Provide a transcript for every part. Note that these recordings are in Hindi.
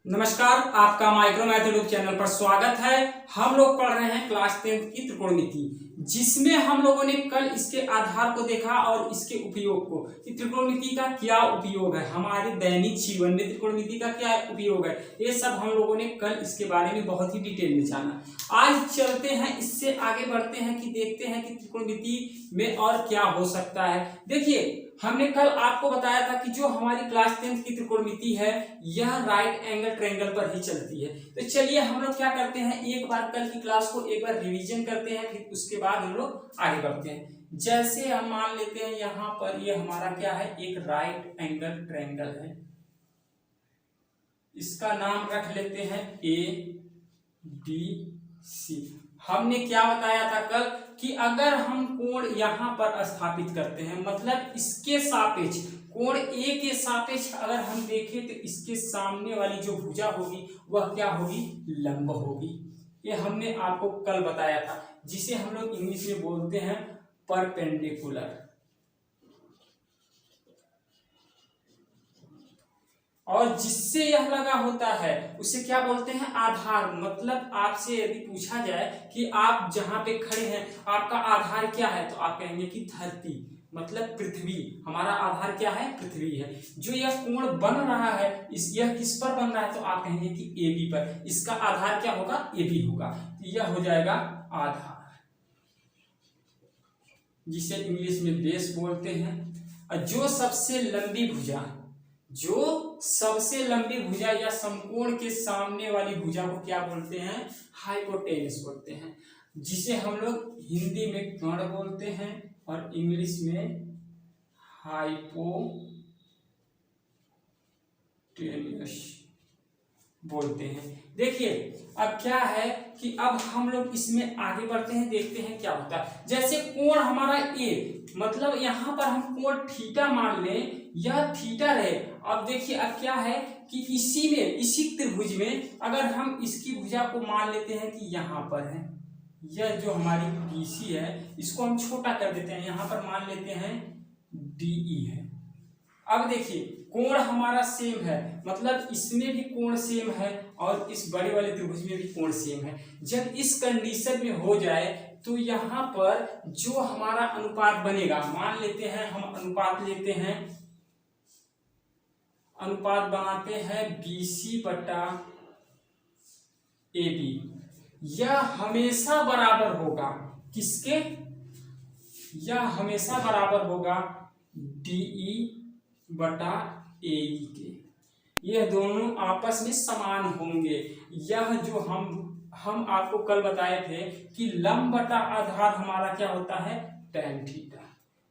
नमस्कार, आपका माइक्रो मैथ यूट्यूब चैनल पर स्वागत है। हम लोग पढ़ रहे हैं क्लास 10 की त्रिकोणमिति, जिसमें हम लोगों ने कल इसके आधार को देखा और इसके उपयोग को कि त्रिकोणमिति का क्या उपयोग है, हमारे दैनिक जीवन में त्रिकोणमिति का क्या उपयोग है, ये सब हम लोगों ने कल इसके बारे में बहुत ही डिटेल में जाना। आज चलते हैं, इससे आगे बढ़ते हैं कि देखते हैं कि त्रिकोणमिति में और क्या हो सकता है। देखिए, हमने कल आपको बताया था कि जो हमारी क्लास 10 की त्रिकोणमिति है यह राइट एंगल ट्रायंगल पर ही चलती है। तो चलिए हम लोग क्या करते हैं, एक बार कल की क्लास को एक बार रिवीजन करते हैं, फिर उसके बाद हम लोग आगे बढ़ते हैं। जैसे हम मान लेते हैं यहाँ पर ये हमारा क्या है, एक राइट एंगल ट्रायंगल है। इसका नाम रख लेते हैं ABC। हमने क्या बताया था कल कि अगर हम कोण यहां पर स्थापित करते हैं, मतलब इसके सापेक्ष कोण A के सापेक्ष अगर हम देखें तो इसके सामने वाली जो भुजा होगी वह क्या होगी, लंब होगी। ये हमने आपको कल बताया था, जिसे हम लोग इंग्लिश में बोलते हैं परपेंडिकुलर। और जिससे यह लगा होता है उसे क्या बोलते हैं, आधार। मतलब आपसे यदि पूछा जाए कि आप जहां पे खड़े हैं आपका आधार क्या है, तो आप कहेंगे कि धरती, मतलब पृथ्वी। हमारा आधार क्या है, पृथ्वी है। जो यह कोण बन रहा है यह किस पर बन रहा है, तो आप कहेंगे कि AB पर। इसका आधार क्या होगा, AB होगा। तो यह हो जाएगा आधार, जिसे इंग्लिश में बेस बोलते हैं। और जो सबसे लंबी भुजा या समकोण के सामने वाली भुजा को क्या बोलते हैं, हाइपोटेनस बोलते हैं, जिसे हम लोग हिंदी में कर्ण बोलते हैं और इंग्लिश में हाइपोटेनस बोलते हैं। देखिए अब क्या है कि अब हम लोग इसमें आगे बढ़ते हैं, देखते हैं क्या होता है। जैसे कोण हमारा A, मतलब यहां पर हम कोण थीटा मान लें, यह थीटा रहे। अब देखिए अब क्या है कि इसी त्रिभुज में अगर हम इसकी भुजा को मान लेते हैं कि यहाँ पर है, यह जो हमारी BC है इसको हम छोटा कर देते हैं, यहाँ पर मान लेते हैं DE है। अब देखिए कोण हमारा सेम है, मतलब इसमें भी कोण सेम है और इस बड़े वाले त्रिभुज में भी कोण सेम है। जब इस कंडीशन में हो जाए तो यहाँ पर जो हमारा अनुपात बनेगा, मान लेते हैं हम अनुपात बनाते हैं BC बटा AB। यह हमेशा बराबर होगा किसके, यह हमेशा बराबर होगा DE बटा AE के। यह दोनों आपस में समान होंगे। यह जो हम आपको कल बताए थे कि लंब बटा आधार हमारा क्या होता है, tan थीटा।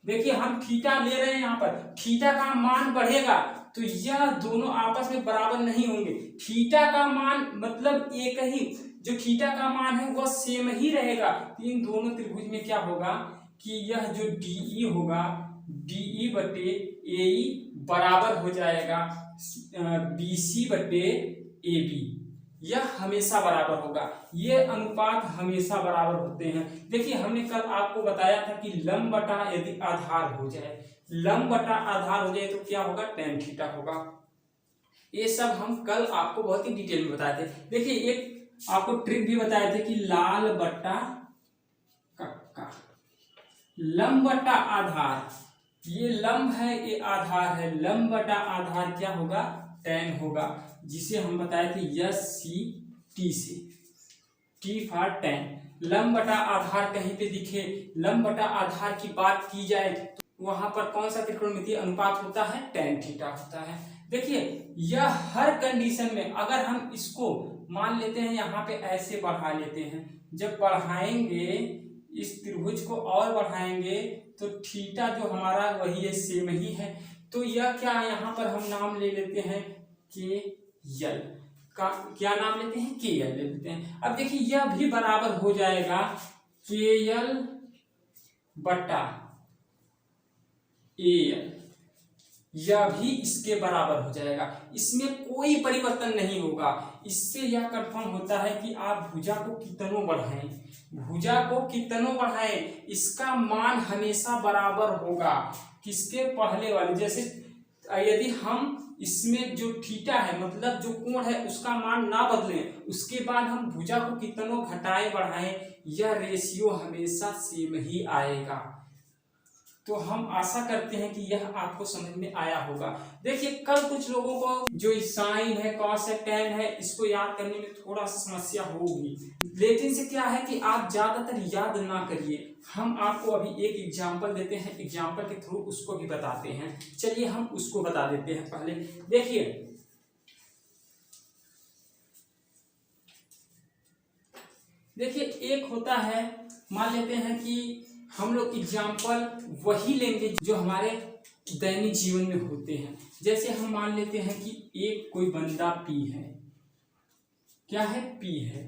देखिए हम थीटा ले रहे हैं, यहाँ पर थीटा का मान बढ़ेगा तो यह दोनों आपस में बराबर नहीं होंगे। थीटा का मान मतलब एक ही, जो थीटा का मान है वह सेम ही रहेगा। इन दोनों त्रिभुज में क्या होगा कि यह जो DE होगा DE बटे AE बराबर हो जाएगा BC बटे AB। यह हमेशा बराबर होगा, ये अनुपात हमेशा बराबर होते हैं। देखिए हमने कल आपको बताया था कि लंब बटा यदि आधार हो जाए, तो क्या होगा, tan थीटा होगा। ये सब हम कल आपको बहुत ही डिटेल में बताए थे। देखिए एक आपको ट्रिक भी बताए थे कि लाल बटा कक्का, लंब बटा आधार, ये लंब है ये आधार है, लंब बटा आधार क्या होगा, tan होगा, जिसे हम बताए थे SCT से, T फॉर tan। लंब बटा आधार कहीं पे दिखे, लंब बटा आधार की बात की जाए तो वहां पर कौन सा त्रिकोणमितीय अनुपात होता है, tan थीटा होता है। देखिए यह हर कंडीशन में अगर हम इसको मान लेते हैं यहाँ पे ऐसे बढ़ा लेते हैं, जब बढ़ाएंगे इस त्रिभुज को और बढ़ाएंगे तो थीटा जो हमारा वही है, सेम ही है। तो यह क्या, यहाँ पर हम नाम ले लेते हैं KL का, क्या नाम लेते हैं, KL ले लेते हैं। अब देखिए यह भी बराबर हो जाएगा KL बटा AL, यह भी इसके बराबर हो जाएगा, इसमें कोई परिवर्तन नहीं होगा। इससे यह कंफर्म होता है कि आप भुजा को कितनों बढ़ाएं, इसका मान हमेशा बराबर होगा किसके, पहले वाले। जैसे यदि हम इसमें जो थीटा है मतलब जो कोण है उसका मान ना बदलें, उसके बाद हम भुजा को कितनों घटाएं बढ़ाएं, यह रेशियो हमेशा सेम ही आएगा। तो हम आशा करते हैं कि यह आपको समझ में आया होगा। देखिए कल कुछ लोगों को जो साइन है, कॉस है, टेन है, इसको याद करने में थोड़ा सा समस्या होगी, लेकिन से क्या है कि आप ज्यादातर याद ना करिए। हम आपको अभी एक एग्जाम्पल देते हैं, एग्जाम्पल के थ्रू उसको भी बताते हैं। चलिए हम उसको बता देते हैं। पहले देखिए एक होता है, मान लेते हैं कि हम लोग एग्जाम्पल वही लेंगे जो हमारे दैनिक जीवन में होते हैं। जैसे हम मान लेते हैं कि एक कोई बंदा पी है, क्या है, पी है,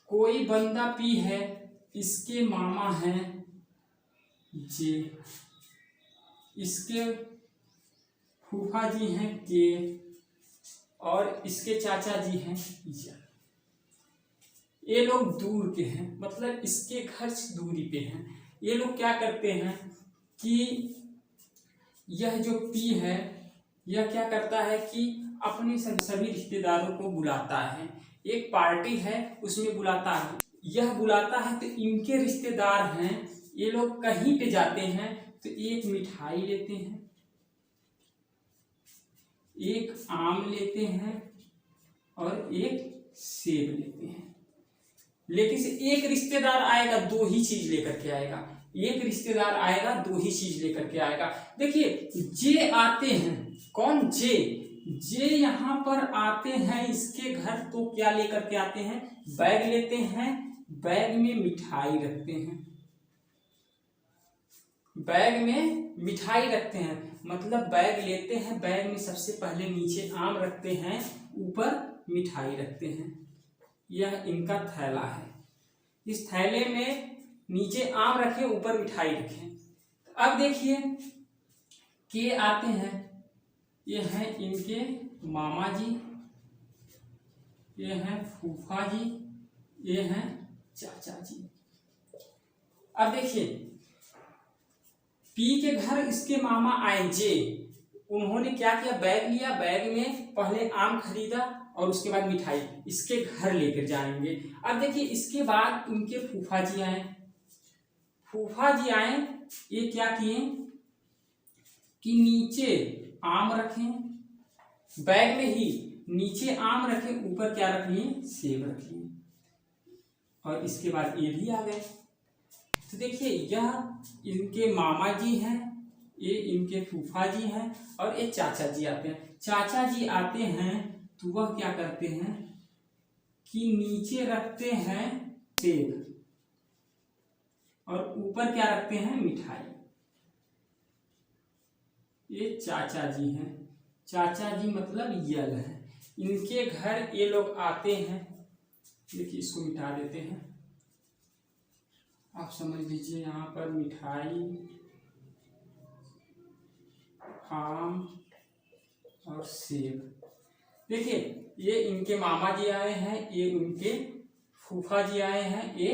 कोई बंदा पी है, इसके मामा हैं जे, इसके फूफा जी हैं के, और इसके चाचा जी हैं या। ये लोग दूर के हैं, मतलब इसके घर से दूरी पे हैं। ये लोग क्या करते हैं कि यह जो पी है यह क्या करता है कि अपने सभी रिश्तेदारों को बुलाता है। एक पार्टी है उसमें बुलाता है, यह बुलाता है तो इनके रिश्तेदार हैं, ये लोग कहीं पे जाते हैं तो एक मिठाई लेते हैं, एक आम लेते हैं और एक सेब लेते हैं। लेकिन से एक रिश्तेदार आएगा दो ही चीज लेकर के आएगा, एक रिश्तेदार आएगा दो ही चीज लेकर के आएगा। देखिए जे आते हैं, कौन, जे यहाँ पर आते हैं इसके घर, तो क्या लेकर के आते हैं, बैग लेते हैं, बैग में मिठाई रखते हैं, बैग में मिठाई रखते हैं, मतलब बैग लेते हैं, बैग में सबसे पहले नीचे आम रखते हैं, ऊपर मिठाई रखते हैं। यह इनका थैला है, इस थैले में नीचे आम रखे, ऊपर मिठाई रखे। अब देखिए के आते हैं, ये हैं इनके मामा जी, ये हैं फूफा जी, ये हैं चाचा जी। अब देखिए पी के घर इसके मामा आए जे, उन्होंने क्या किया, बैग लिया, बैग में पहले आम खरीदा और उसके बाद मिठाई इसके घर लेकर जाएंगे। अब देखिए इसके बाद उनके फूफा जी आए, फूफा जी आए, ये क्या किए कि नीचे आम रखें, बैग में ही नीचे आम रखे, ऊपर क्या रख लिए, सेब रख लिए, और इसके बाद ये भी आ गए। तो देखिए यह इनके मामा जी हैं, ये इनके फूफा जी हैं, और ये चाचा जी आते हैं। चाचा जी आते हैं तो वह क्या करते हैं कि नीचे रखते हैं सेब और ऊपर क्या रखते हैं, मिठाई। ये चाचा जी हैं, चाचा जी मतलब यल है, इनके घर ये लोग आते हैं। देखिए इसको मिटा देते हैं, आप समझ लीजिए यहाँ पर मिठाई, आम और सेब। देखिए ये इनके मामा जी आए हैं, ये उनके फूफा जी आए हैं, ये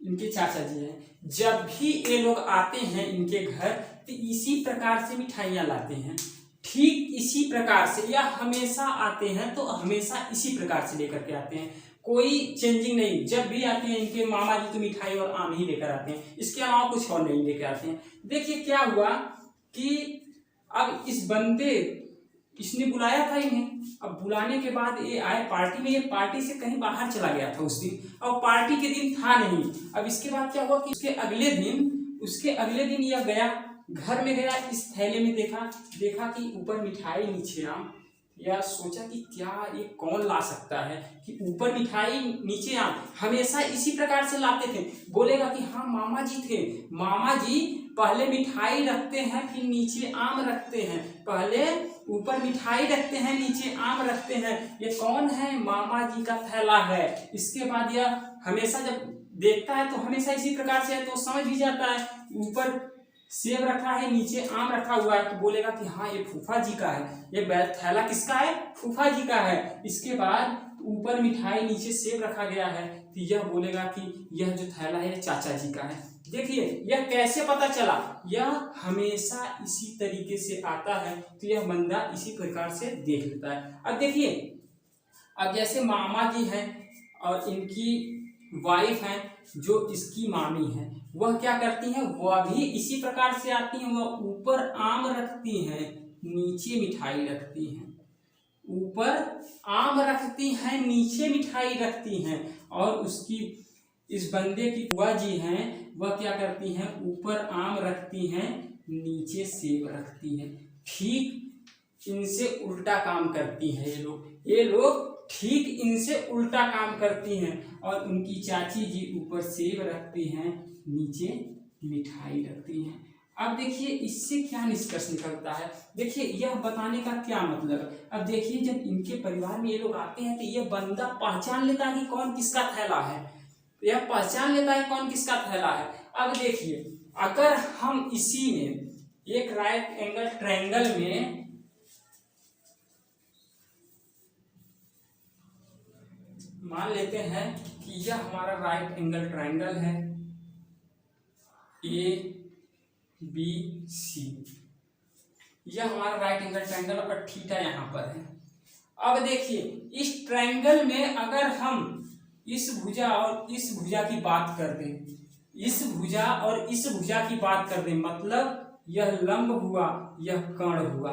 इनके चाचा जी हैं। जब भी ये लोग आते हैं इनके घर तो इसी प्रकार से मिठाइयाँ लाते हैं, ठीक इसी प्रकार से, या हमेशा आते हैं तो हमेशा इसी प्रकार से लेकर के आते हैं, कोई चेंजिंग नहीं। जब भी आते हैं इनके मामा जी तो मिठाई और आम ही लेकर आते हैं, इसके अलावा कुछ और नहीं लेकर आते हैं। देखिए क्या हुआ कि अब इस बंदे, इसने बुलाया था इन्हें, अब बुलाने के बाद ये आए पार्टी में, ये पार्टी से कहीं बाहर चला गया था उस दिन, और पार्टी के दिन था नहीं। अब इसके बाद क्या हुआ कि उसके अगले दिन यह गया, घर में गया, इस थैले में देखा कि ऊपर मिठाई नीचे आम, या सोचा कि क्या ये कौन ला सकता है कि ऊपर मिठाई नीचे आम, हमेशा इसी प्रकार से लाते थे। बोलेगा कि हाँ मामा जी थे, मामा जी पहले मिठाई रखते हैं फिर नीचे आम रखते हैं, पहले ऊपर मिठाई रखते हैं नीचे आम रखते हैं, ये कौन है, मामा जी का थैला है। इसके बाद यह हमेशा जब देखता है तो हमेशा इसी प्रकार से है, तो समझ भी जाता है ऊपर सेब रखा है नीचे आम रखा हुआ है, तो बोलेगा कि हाँ ये फूफा जी का है, ये थैला किसका है, फूफा जी का है। इसके बाद ऊपर मिठाई नीचे सेब रखा गया है, तो यह बोलेगा कि यह जो थैला है ये चाचा जी का है। देखिए यह कैसे पता चला, यह हमेशा इसी तरीके से आता है, तो यह बंदा इसी प्रकार से देख लेता है। अब देखिए, अब जैसे मामा जी हैं और इनकी वाइफ हैं जो इसकी मामी है, वह क्या करती हैं, वह भी इसी प्रकार से आती हैं। वह ऊपर आम रखती हैं, नीचे मिठाई रखती हैं, ऊपर आम रखती हैं, नीचे मिठाई रखती हैं। और उसकी इस बंदे की बुआ जी हैं, वह क्या करती हैं, ऊपर आम रखती हैं, नीचे सेब रखती हैं। ठीक इनसे उल्टा काम करती हैं ये लोग ठीक इनसे उल्टा काम करती हैं। और उनकी चाची जी ऊपर सेब रखती हैं, नीचे मिठाई रखती हैं। अब देखिए इससे क्या निष्कर्ष निकलता है, देखिए यह बताने का क्या मतलब है। अब देखिए जब इनके परिवार में ये लोग आते हैं तो यह बंदा पहचान लेता है कि कौन किसका थैला है, यह पहचान लेता है कौन किसका थैला है। अब देखिए अगर हम इसी में एक राइट एंगल ट्रायंगल में मान लेते हैं कि यह हमारा राइट एंगल ट्रायंगल है ABC, यह हमारा राइट एंगल ट्रायंगल और थीटा यहाँ पर है। अब देखिए इस ट्रायंगल में अगर हम इस भुजा और इस भुजा की बात कर दें, इस भुजा और इस भुजा की बात कर दें, मतलब यह लंब हुआ, यह कर्ण हुआ,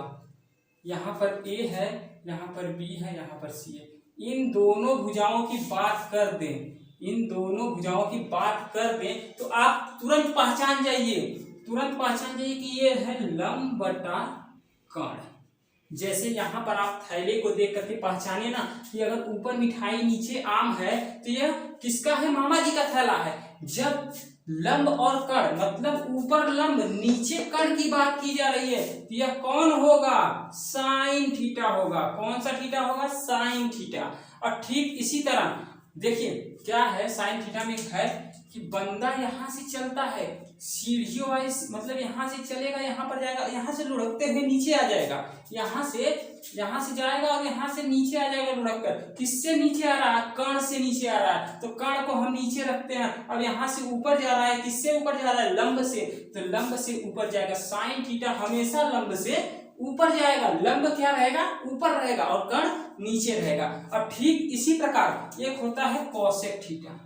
यहाँ पर A है, यहाँ पर B है, यहाँ पर C है। इन दोनों भुजाओं की बात कर दें, इन दोनों भुजाओं की बात कर दें तो आप तुरंत पहचान जाइए कि ये है लंब बटा कर्ण। जैसे यहाँ पर आप थैले को देख करके पहचाने ना कि अगर ऊपर मिठाई नीचे आम है तो यह किसका है, मामा जी का थैला है। जब लंब और कर्ण मतलब ऊपर लंब नीचे कर्ण की बात की जा रही है तो यह कौन होगा, साइन थीटा होगा। कौन सा थीटा होगा, साइन थीटा। और ठीक इसी तरह देखिए क्या है, साइन थीटा में है कि बंदा यहाँ से चलता है सीढ़ियों वाइज, मतलब यहाँ से चलेगा, यहाँ पर जाएगा, यहाँ से लुढ़कते हुए नीचे आ जाएगा, यहाँ से जाएगा और यहाँ से नीचे आ जाएगा लुढ़क कर। किससे नीचे आ रहा है, कर्ण से नीचे आ रहा है, तो कर्ण को हम नीचे रखते हैं। अब यहाँ से ऊपर जा रहा है, किससे ऊपर जा रहा है, लंब से, तो लंब से ऊपर जाएगा। साइन थीटा हमेशा लंब से ऊपर जाएगा, लंब क्या रहेगा, ऊपर रहेगा और कर्ण नीचे रहेगा। और ठीक इसी प्रकार एक होता है कोसेक थीटा।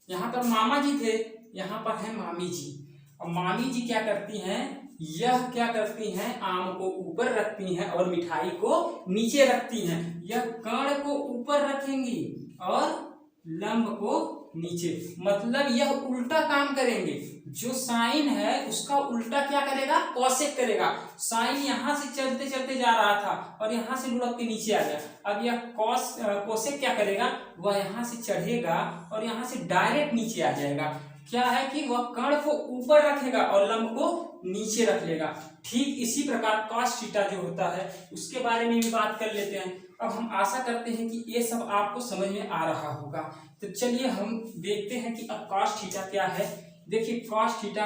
यहाँ पर मामा जी थे, यहाँ पर है मामी जी। और मामी जी क्या करती हैं, यह क्या करती हैं, आम को ऊपर रखती हैं और मिठाई को नीचे रखती हैं। यह कर्ण को ऊपर रखेंगी और लंब को नीचे, मतलब यह उल्टा काम करेंगे। जो साइन है उसका उल्टा क्या करेगा, कोसेक करेगा। साइन यहाँ से चलते चलते जा रहा था और यहाँ से लुढ़क के नीचे आ गया। अब यह कोसेक क्या करेगा, वह यहाँ से चढ़ेगा और यहाँ से डायरेक्ट नीचे आ जाएगा। क्या है कि वह कर्ण को ऊपर रखेगा और लंब को नीचे रख लेगा। ठीक इसी प्रकार कॉस थीटा जो होता है उसके बारे में भी बात कर लेते हैं। अब हम आशा करते हैं कि ये सब आपको समझ में आ रहा होगा। तो चलिए हम देखते हैं कि अब कॉस थीटा क्या है। देखिए कॉस थीटा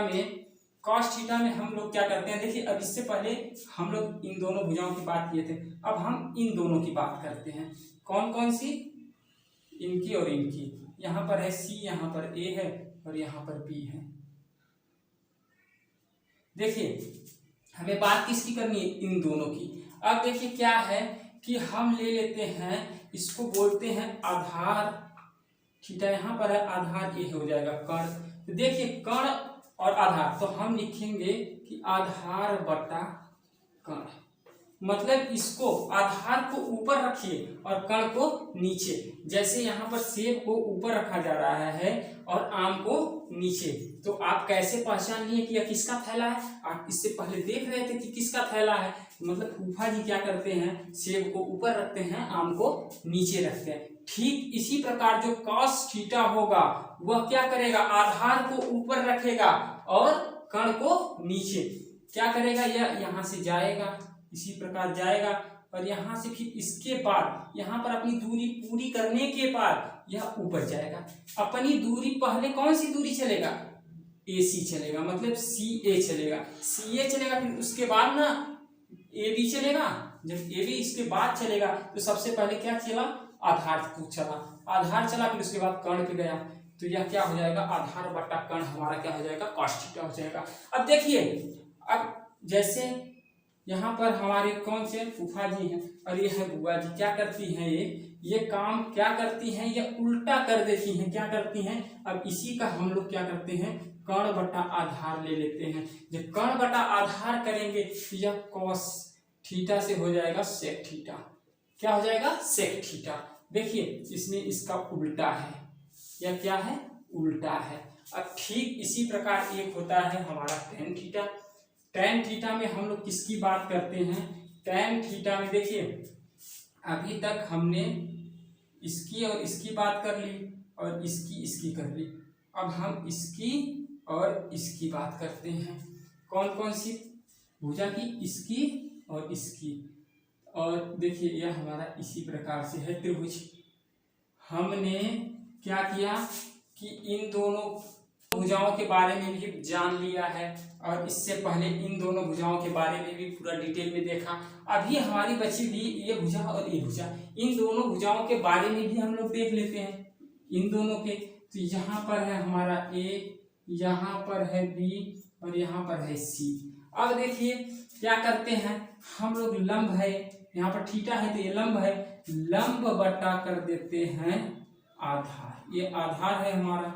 में हम लोग क्या करते हैं, देखिए अब इससे पहले हम लोग इन दोनों भुजाओं की बात किए थे, अब हम इन दोनों की बात करते हैं। कौन कौन सी, इनकी और इनकी। यहाँ पर है C, यहाँ पर A है और यहाँ पर B है। देखिए हमें बात किसकी करनी है, इन दोनों की। अब देखिए क्या है कि हम ले लेते हैं, इसको बोलते हैं आधार थीटा, यहाँ पर है आधार, ये हो जाएगा कर्ण। तो देखिए कर्ण और आधार, तो हम लिखेंगे कि आधार बटा कर्ण, मतलब इसको आधार को ऊपर रखिए और कर्ण को नीचे। जैसे यहाँ पर सेब को ऊपर रखा जा रहा है और आम को नीचे, तो आप कैसे पहचान लिए कि यह किसका थैला है। आप इससे पहले देख रहे थे कि किसका थैला है, मतलब फूफा जी क्या करते हैं, सेब को ऊपर रखते हैं, आम को नीचे रखते हैं। ठीक इसी प्रकार जो कॉस थीटा होगा वह क्या करेगा, आधार को ऊपर रखेगा और कर्ण को नीचे। क्या करेगा, यह यहाँ से जाएगा, इसी प्रकार जाएगा और यहाँ से फिर इसके बाद यहाँ पर अपनी दूरी पूरी करने के बाद यह ऊपर जाएगा। अपनी दूरी पहले कौन सी दूरी चलेगा, AC चलेगा, मतलब CA चलेगा, CA चलेगा, फिर उसके बाद ना AB चलेगा। जब AB इसके बाद चलेगा तो सबसे पहले क्या चला, आधार को चला, आधार चला, फिर उसके बाद कर्ण पे गया, तो यह क्या हो जाएगा, आधार बटा कर्ण हमारा क्या हो जाएगा, cos थीटा हो जाएगा। अब देखिए, अब जैसे यहाँ पर हमारे कौन से फूफा जी हैं और ये है बुआ जी, क्या करती हैं, ये काम क्या करती हैं, ये उल्टा कर देती हैं, क्या करती हैं। अब इसी का हम लोग क्या करते हैं, कर्ण बटा आधार ले लेते हैं। जब कर्ण बटा आधार करेंगे तो यह cos थीटा से हो जाएगा sec थीटा, क्या हो जाएगा, sec थीटा। देखिए इसमें इसका उल्टा है, यह क्या है, उल्टा है। अब ठीक इसी प्रकार एक होता है हमारा tan थीटा। tan थीटा में हम लोग किसकी बात करते हैं, tan थीटा में देखिए अभी तक हमने इसकी और इसकी बात कर ली और इसकी कर ली। अब हम इसकी और इसकी बात करते हैं, कौन कौन सी, भुजा की, इसकी और इसकी। और देखिए यह हमारा इसी प्रकार से है त्रिभुज। हमने क्या किया कि इन दोनों भुजाओं के बारे में भी जान लिया है और इससे पहले इन दोनों भुजाओं के बारे में भी पूरा डिटेल में देखा। अभी हमारी बची हुई ये भुजा और ये भुजा, इन दोनों भुजाओं के बारे में भी हम लोग देख लेते हैं, इन दोनों के। तो यहाँ पर है हमारा A, यहाँ पर है B और यहाँ पर है C। अब देखिए क्या करते हैं हम लोग, लंब है यहाँ पर थीटा है तो ये लंब है, लंब बटा कर देते हैं आधार, ये आधार है हमारा।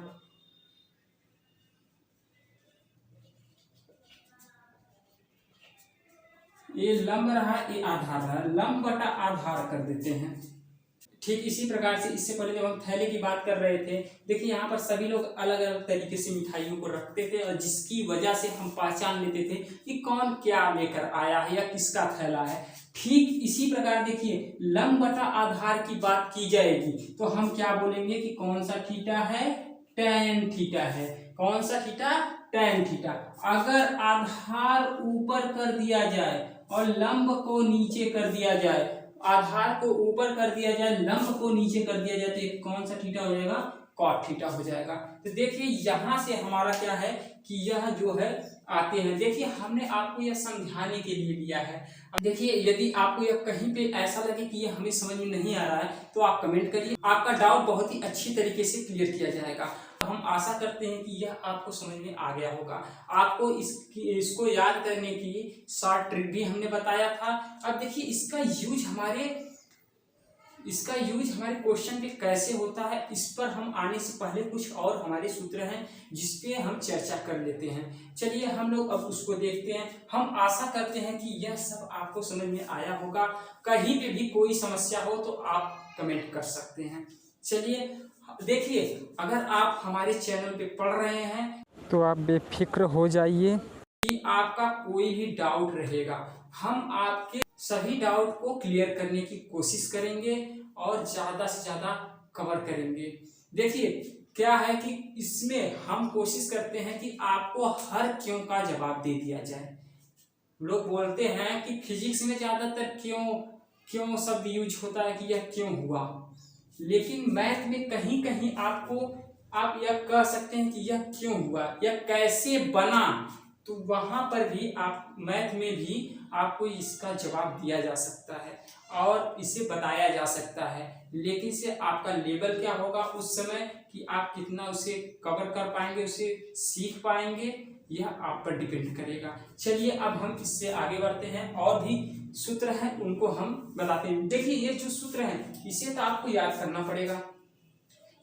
ये लंब रहा, ये आधार रहा, लंब बटा आधार कर देते हैं। ठीक इसी प्रकार से इससे पहले जब हम थैले की बात कर रहे थे, देखिए यहाँ पर सभी लोग अलग अलग तरीके से मिठाइयों को रखते थे और जिसकी वजह से हम पहचान लेते थे कि कौन क्या लेकर आया है या किसका थैला है। ठीक इसी प्रकार देखिए लंब बटा आधार की बात की जाएगी तो हम क्या बोलेंगे कि कौन सा थीटा है, tan थीटा है। कौन सा थीटा, tan थीटा। अगर आधार ऊपर कर दिया जाए और लंब को नीचे कर दिया जाए, आधार को ऊपर कर दिया जाए, लंब को नीचे कर दिया जाए तो ये कौन सा थीटा हो जाएगा, cot थीटा हो जाएगा। तो देखिए यहाँ से हमारा क्या है कि यह जो है आते हैं। देखिए हमने आपको यह समझाने के लिए लिया है। अब देखिए यदि आपको यह कहीं पे ऐसा लगे कि ये हमें समझ में नहीं आ रहा है तो आप कमेंट करिए, आपका डाउट बहुत ही अच्छी तरीके से क्लियर किया जाएगा। हम आशा करते हैं कि यह आपको समझ में आ गया होगा। आपको इसको याद करने की शॉर्ट ट्रिक भी हमने बताया था। अब देखिए इसका यूज हमारे क्वेश्चन पे कैसे होता है, इस पर हम आने से पहले कुछ और हमारे सूत्र हैं जिसपे हम चर्चा कर लेते हैं। चलिए हम लोग अब उसको देखते हैं। हम आशा करते हैं कि यह सब आपको समझ में आया होगा। कहीं पे भी कोई समस्या हो तो आप कमेंट कर सकते हैं। चलिए देखिए, अगर आप हमारे चैनल पे पढ़ रहे हैं तो आप बेफिक्र हो जाइए कि आपका कोई भी डाउट रहेगा, हम आपके सभी डाउट को क्लियर करने की कोशिश करेंगे और ज़्यादा से ज़्यादा कवर करेंगे। देखिए क्या है कि इसमें हम कोशिश करते हैं कि आपको हर क्यों का जवाब दे दिया जाए। लोग बोलते हैं कि फिजिक्स में ज़्यादातर क्यों शब्द यूज होता है कि यह क्यों हुआ, लेकिन मैथ में कहीं कहीं आप यह कह सकते हैं कि यह क्यों हुआ, यह कैसे बना, तो वहाँ पर भी आप मैथ में भी आपको इसका जवाब दिया जा सकता है और इसे बताया जा सकता है। लेकिन से आपका लेवल क्या होगा उस समय कि आप कितना उसे कवर कर पाएंगे, उसे सीख पाएंगे, यह आप पर डिपेंड करेगा। चलिए अब हम इससे आगे बढ़ते हैं और भी सूत्र हैं उनको हम बताते हैं। देखिए ये जो सूत्र हैं इसे तो आपको याद करना पड़ेगा,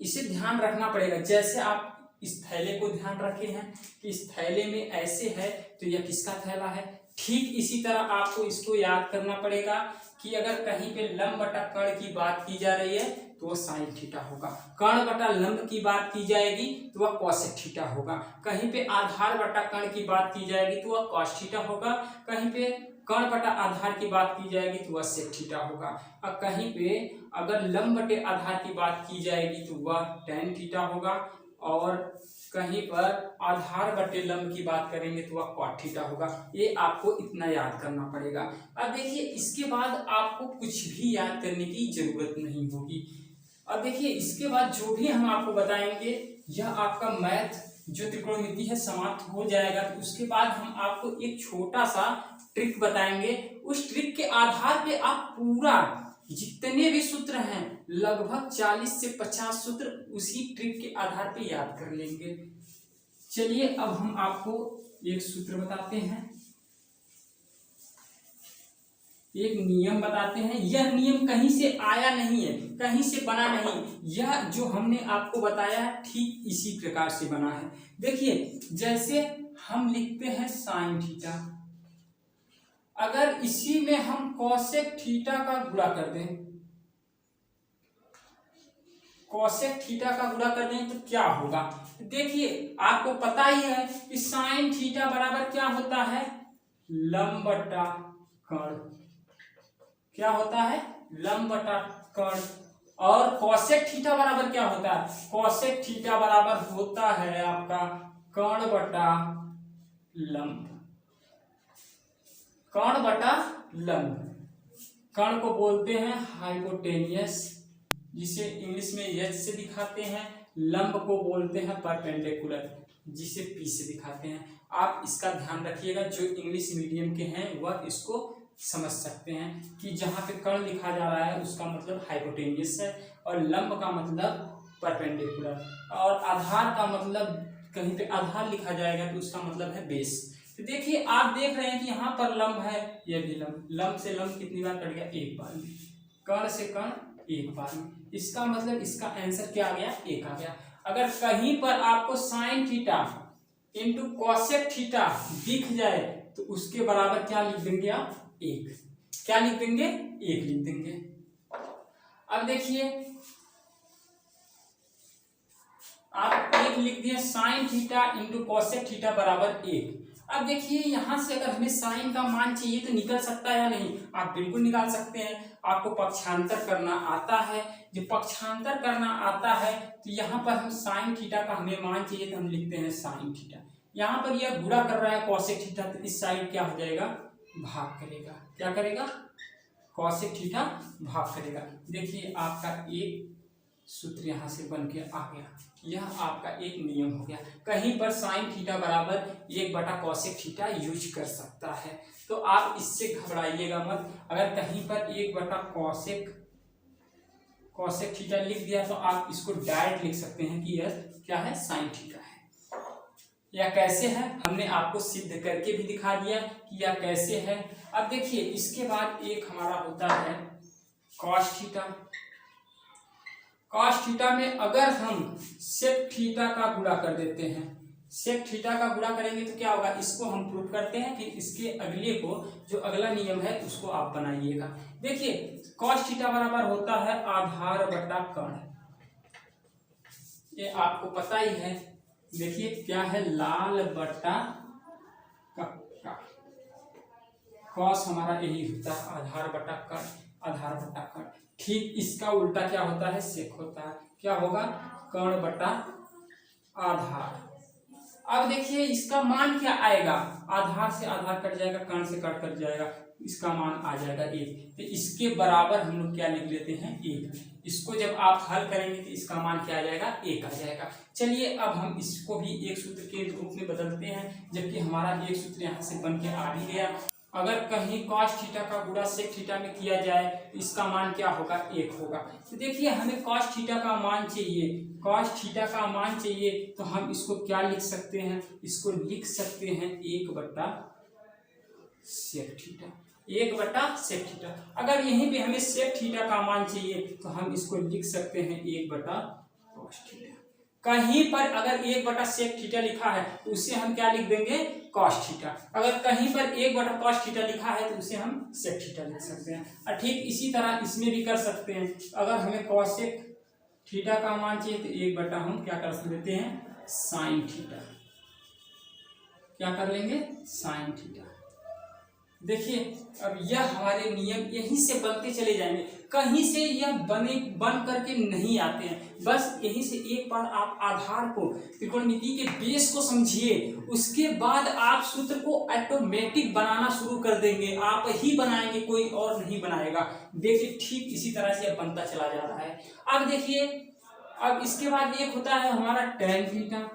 इसे ध्यान रखना पड़ेगा। जैसे आप इस थैले को ध्यान रखे हैं कि इस थैले में ऐसे है तो यह किसका थैला है, ठीक इसी तरह आपको इसको याद करना पड़ेगा कि अगर कहीं पे लंब बटा कर्ण की बात की जा रही है तो वह साइन थीटा होगा, कर्ण बटा लंब की बात की जाएगी तो वह कोसेक थीटा होगा, कहीं पे आधार बटा कर्ण की बात की जाएगी तो वह कॉस थीटा होगा, कहीं पे कर्ण बटा आधार की बात की जाएगी तो वह सेक थीटा होगा, और कहीं पे अगर लंब बटे आधार की बात की जाएगी तो वह tan थीटा होगा, और कहीं पर आधार बटे लंब की बात करेंगे तो वह cot थीटा होगा। ये आपको इतना याद करना पड़ेगा। अब देखिए इसके बाद आपको कुछ भी याद करने की जरूरत नहीं होगी। अब देखिए इसके बाद जो भी हम आपको बताएंगे यह आपका मैथ जो त्रिकोणमिति है समाप्त हो जाएगा। तो उसके बाद हम आपको एक छोटा सा ट्रिक बताएंगे, उस ट्रिक के आधार पे आप पूरा जितने भी सूत्र हैं लगभग 40 से 50 सूत्र उसी ट्रिक के आधार पे याद कर लेंगे। चलिए अब हम आपको एक सूत्र बताते हैं, एक नियम बताते हैं। यह नियम कहीं से आया नहीं है, कहीं से बना नहीं, यह जो हमने आपको बताया है ठीक इसी प्रकार से बना है। देखिए जैसे हम लिखते हैं साइन थीटा, अगर इसी में हम कोसेक थीटा का गुणा कर दें, कोसेक थीटा का गुणा कर दें तो क्या होगा? देखिए आपको पता ही है कि साइन थीटा बराबर क्या होता है, लंब बटा कर्ण। क्या होता है? लंब बटा कर्ण। और कोसेक थीटा बराबर क्या होता है? कोसेक थीटा बराबर होता है आपका कर्ण बटा लंब, कर्ण बटा लंब। कर्ण को बोलते हैं हाइपोटेनियस, जिसे इंग्लिश में एच से दिखाते हैं। लंब को बोलते हैं परपेंडिकुलर, जिसे पी से दिखाते हैं। आप इसका ध्यान रखिएगा, जो इंग्लिश मीडियम के हैं वह इसको समझ सकते हैं कि जहाँ पे कर्ण लिखा जा रहा है उसका मतलब हाइपोटेनियस है, और लंब का मतलब परपेंडिकुलर, और आधार का मतलब कहीं पे आधार लिखा जाएगा तो उसका मतलब है बेस। तो देखिए आप देख रहे हैं कि यहाँ पर लंब है, यह भी लंब, लंब से लंब कितनी बार कट गया? एक बार में। कर्ण से कर्ण एक बार में, इसका मतलब इसका आंसर क्या आ गया? एक आ गया। अगर कहीं पर आपको sine theta into cosec theta दिख जाए तो उसके बराबर क्या लिख देंगे आप? एक। क्या लिख देंगे? एक लिख देंगे। अब देखिए आप एक लिख दिए, sine theta into cosec theta बराबर एक। अब देखिए यहां से अगर हमें साइन का मान चाहिए तो निकल सकता है या नहीं? आप बिल्कुल निकाल सकते हैं। आपको पक्षांतर करना आता है, जो पक्षांतर करना आता है तो यहाँ पर हम साइन थीटा का हमें मान चाहिए तो हम लिखते हैं साइन थीटा। यहाँ पर यह गुणा कर रहा है कोसेक थीटा, तो इस साइड क्या हो जाएगा? भाग करेगा। क्या करेगा? कोसेक थीटा भाग करेगा। देखिए आपका एक सूत्र यहाँ से बन के आ गया, यह आपका एक नियम हो गया। कहीं पर साइन थीटा बराबर एक बटा कोसेक थीटा यूज कर सकता है, तो आप इससे घबराइएगा मत। अगर कहीं पर एक बटा कोसेक थीटा लिख दिया तो आप इसको डायरेक्ट लिख सकते हैं कि यह क्या है? साइन थीटा है। या कैसे है हमने आपको सिद्ध करके भी दिखा दिया कि यह कैसे है। अब देखिए इसके बाद एक हमारा होता है कॉस थीटा। कॉस थीटा में अगर हम सेक थीटा का गुणा कर देते हैं, सेक थीटा का गुणा करेंगे तो क्या होगा? इसको हम प्रूव करते हैं, फिर इसके अगले को जो अगला नियम है उसको आप बनाइएगा। देखिए कॉस थीटा बराबर होता है आधार बटा कर्ण, ये आपको पता ही है। देखिए क्या है? लाल बटा कक्का। कॉस हमारा यही होता है आधार बटा कर्ण, आधार बटा कर्ण। ठीक इसका उल्टा क्या होता है? सेक होता है। क्या होगा? कर्ण बटा आधार। अब देखिए इसका मान क्या आएगा? आधार से आधार कट जाएगा, कर्ण से कट कट जाएगा, इसका मान आ जाएगा एक। तो इसके बराबर हम लोग क्या लिख लेते हैं? एक। इसको जब आप हल करेंगे तो इसका मान क्या आ जाएगा? एक आ जाएगा। चलिए अब हम इसको भी एक सूत्र के रूप में बदलते हैं, जबकि हमारा एक सूत्र यहाँ से बन के आ भी गया। अगर कहीं कॉस थीटा का गुणा सेक थीटा में किया जाए तो इसका मान क्या होगा? एक होगा। तो देखिए हमें कॉस थीटा का मान चाहिए, कॉस थीटा का मान चाहिए तो हम इसको क्या लिख सकते हैं? इसको लिख सकते हैं एक बटा सेक थीटा, एक बटा सेक थीटा। अगर यहीं पे हमें सेक थीटा का मान चाहिए तो हम इसको लिख सकते हैं एक बटा कॉस थीटा। कहीं पर अगर एक बटा सेक थीटा लिखा है तो उसे हम क्या लिख देंगे? Cos theta. अगर कहीं पर एक बटा कॉस थीटा लिखा है तो उसे हम सेक थीटा लिख सकते हैं। और ठीक इसी तरह इसमें भी कर सकते हैं। अगर हमें कॉसेक थीटा का मान चाहिए तो एक बटा हम क्या कर लेते हैं? Sine theta. क्या कर लेंगे? Sine theta. देखिए अब यह हमारे नियम यहीं से बनते चले जाएंगे, कहीं से यह बन करके नहीं आते हैं। बस यहीं से एक बार आप आधार को, त्रिकोणमिति के बेस को समझिए, उसके बाद आप सूत्र को ऑटोमेटिक बनाना शुरू कर देंगे। आप ही बनाएंगे, कोई और नहीं बनाएगा। देखिए ठीक इसी तरह से अब बनता चला जा रहा है। अब देखिए अब इसके बाद एक होता है हमारा टेन थीटा।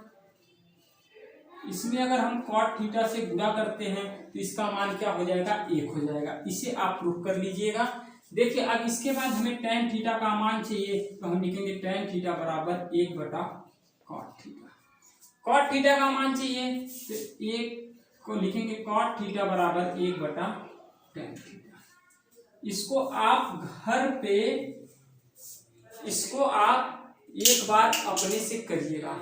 इसमें अगर हम कॉट थीटा से गुणा करते हैं तो इसका मान क्या हो जाएगा? एक हो जाएगा। इसे आप प्रूफ कर लीजिएगा। देखिए अब इसके बाद हमें tan थीटा का मान चाहिए, तो हम लिखेंगे tan थीटा बराबर 1/cot थीटा। cot थीटा का मान चाहिए तो एक को लिखेंगे cot थीटा बराबर 1/tan थीटा। इसको आप एक बार अपने से करिएगा।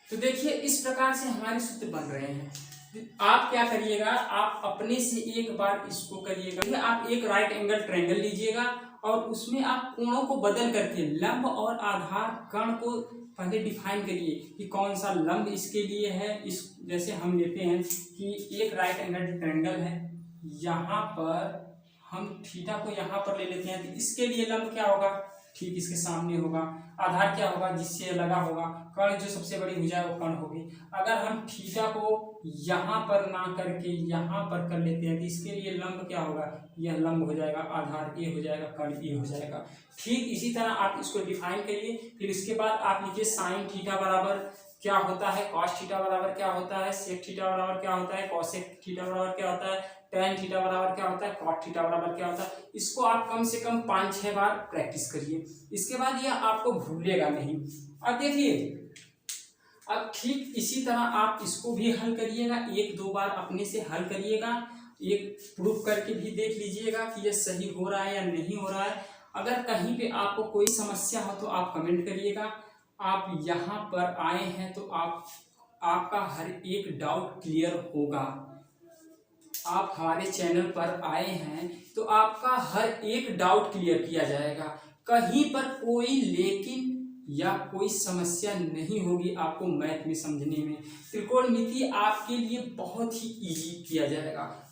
तो देखिए इस प्रकार से हमारे सूत्र बन रहे हैं। आप क्या करिएगा, आप अपने से एक बार इसको करिएगा। आप एक राइट एंगल ट्रायंगल लीजिएगा और उसमें आप कोणों को बदल करके लंब और आधार कर्ण को पहले डिफाइन करिए कि कौन सा लंब इसके लिए है। इस जैसे हम लेते हैं कि एक राइट एंगल ट्रायंगल है, यहाँ पर हम थीटा को यहाँ पर ले लेते हैं, तो इसके लिए लंब क्या होगा, ठीक इसके सामने होगा। आधार क्या होगा, जिससे लगा होगा। कर्ण जो सबसे बड़ी भुजा है वो कर्ण होगी। अगर हम थीटा को यहाँ पर ना करके यहाँ पर कर लेते हैं तो इसके लिए लंब क्या होगा, यह लंब हो जाएगा, आधार ए हो जाएगा, कर्ण ए हो जाएगा। ठीक इसी तरह आप इसको डिफाइन करिए। फिर इसके बाद आप लिखिए साइन थीटा बराबर क्या होता है, कॉस थीटा बराबर क्या होता है, सेक थीटा बराबर क्या होता है, कॉसेक थीटा बराबर क्या होता है, tan थीटा बराबर क्या होता है, cot थीटा बराबर क्या होता है। इसको आप कम से कम 5-6 बार प्रैक्टिस करिए। इसके बाद यह आपको भूलेगा नहीं। अब देखिए अब ठीक इसी तरह आप इसको भी हल करिएगा, 1-2 बार अपने से हल करिएगा, एक प्रूफ करके भी देख लीजिएगा कि यह सही हो रहा है या नहीं हो रहा है। अगर कहीं पे आपको कोई समस्या हो तो आप कमेंट करिएगा। आप यहाँ पर आए हैं तो आपका हर एक डाउट क्लियर होगा। आप हमारे चैनल पर आए हैं तो आपका हर एक डाउट क्लियर किया जाएगा। कहीं पर कोई लेकिन या कोई समस्या नहीं होगी आपको मैथ में समझने में। त्रिकोणमिति आपके लिए बहुत ही इजी किया जाएगा।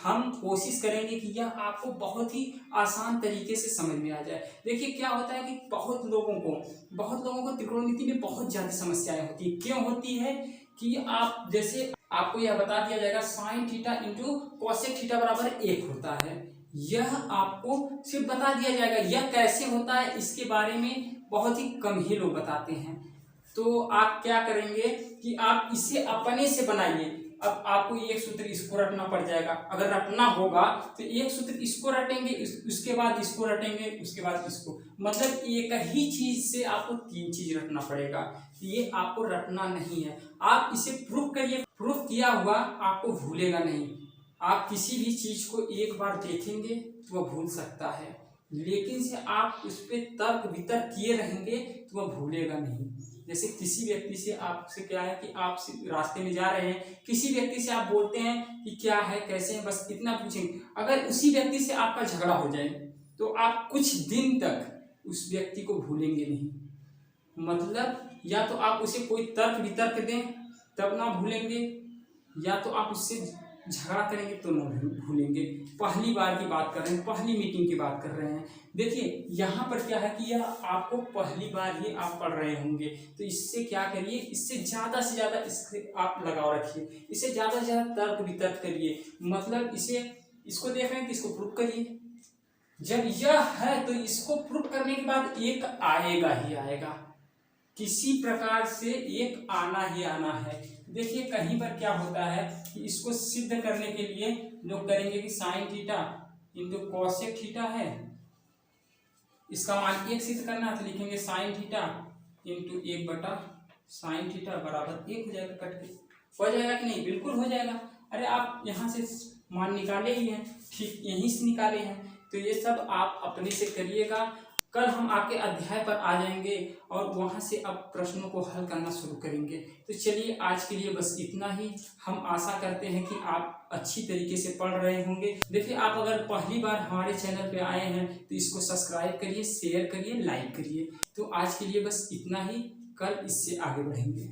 हम कोशिश करेंगे कि यह आपको बहुत ही आसान तरीके से समझ में आ जाए। देखिए क्या होता है कि बहुत लोगों को त्रिकोणमिति में बहुत ज़्यादा समस्याएं होती है। क्यों होती है कि आप जैसे आपको यह बता दिया जाएगा sine theta into cosec theta बराबर 1 होता है। यह आपको सिर्फ बता दिया जाएगा। यह कैसे होता है इसके बारे में बहुत ही कम ही लोग बताते हैं। तो आप क्या करेंगे कि आप इसे अपने से बनाइए। अब आपको एक सूत्र इसको रटना पड़ जाएगा। अगर रटना होगा तो एक सूत्र इसको रटेंगे, उसके बाद इसको रटेंगे, उसके बाद इसको, मतलब एक ही चीज से आपको 3 चीज रटना पड़ेगा। ये आपको रटना नहीं है। आप इसे प्रूफ करिए। प्रूफ किया हुआ आपको भूलेगा नहीं। आप किसी भी चीज को एक बार देखेंगे तो वह भूल सकता है, लेकिन से आप उस पर तर्क वितर्क किए रहेंगे तो वह भूलेगा नहीं। जैसे किसी व्यक्ति से आपसे क्या है कि आप रास्ते में जा रहे हैं, किसी व्यक्ति से आप बोलते हैं कि क्या है, कैसे हैं, बस इतना पूछेंगे। अगर उसी व्यक्ति से आपका झगड़ा हो जाए तो आप कुछ दिन तक उस व्यक्ति को भूलेंगे नहीं। मतलब या तो आप उसे कोई तर्क वितर्क दें तब ना भूलेंगे, या तो आप उससे झगड़ा करेंगे तो ना भूलेंगे। पहली बार की बात कर रहे हैं, पहली मीटिंग की बात कर रहे हैं। देखिए यहाँ पर क्या है कि यह आपको पहली बार ही आप पढ़ रहे होंगे, तो इससे क्या करिए, इससे ज़्यादा से ज़्यादा इससे आप लगाव रखिए, इससे ज़्यादा से ज़्यादा तर्क वितर्क करिए। मतलब इसको देख रहे हैं कि इसको प्रूफ करिए। जब यह है तो इसको प्रूफ करने के बाद एक आएगा ही आएगा, किसी प्रकार से एक आना ही आना है। देखिए कहीं पर क्या होता है कि इसको सिद्ध करने के लिए लोग करेंगे कि sine theta into cosec theta है, इसका मान 1 सिद्ध करना है तो लिखेंगे साइन थीटा इंटू 1/साइन थीटा बराबर 1 हो जाएगा। कट के हो जाएगा कि नहीं, बिल्कुल हो जाएगा। अरे आप यहाँ से मान निकाले ही हैं, ठीक यहीं से निकाले हैं। तो ये सब आप अपने से करिएगा। कल हम आपके अध्याय पर आ जाएंगे और वहाँ से अब प्रश्नों को हल करना शुरू करेंगे। तो चलिए आज के लिए बस इतना ही। हम आशा करते हैं कि आप अच्छी तरीके से पढ़ रहे होंगे। देखिए आप अगर पहली बार हमारे चैनल पे आए हैं तो इसको सब्सक्राइब करिए, शेयर करिए, लाइक करिए। तो आज के लिए बस इतना ही, कल इससे आगे बढ़ेंगे।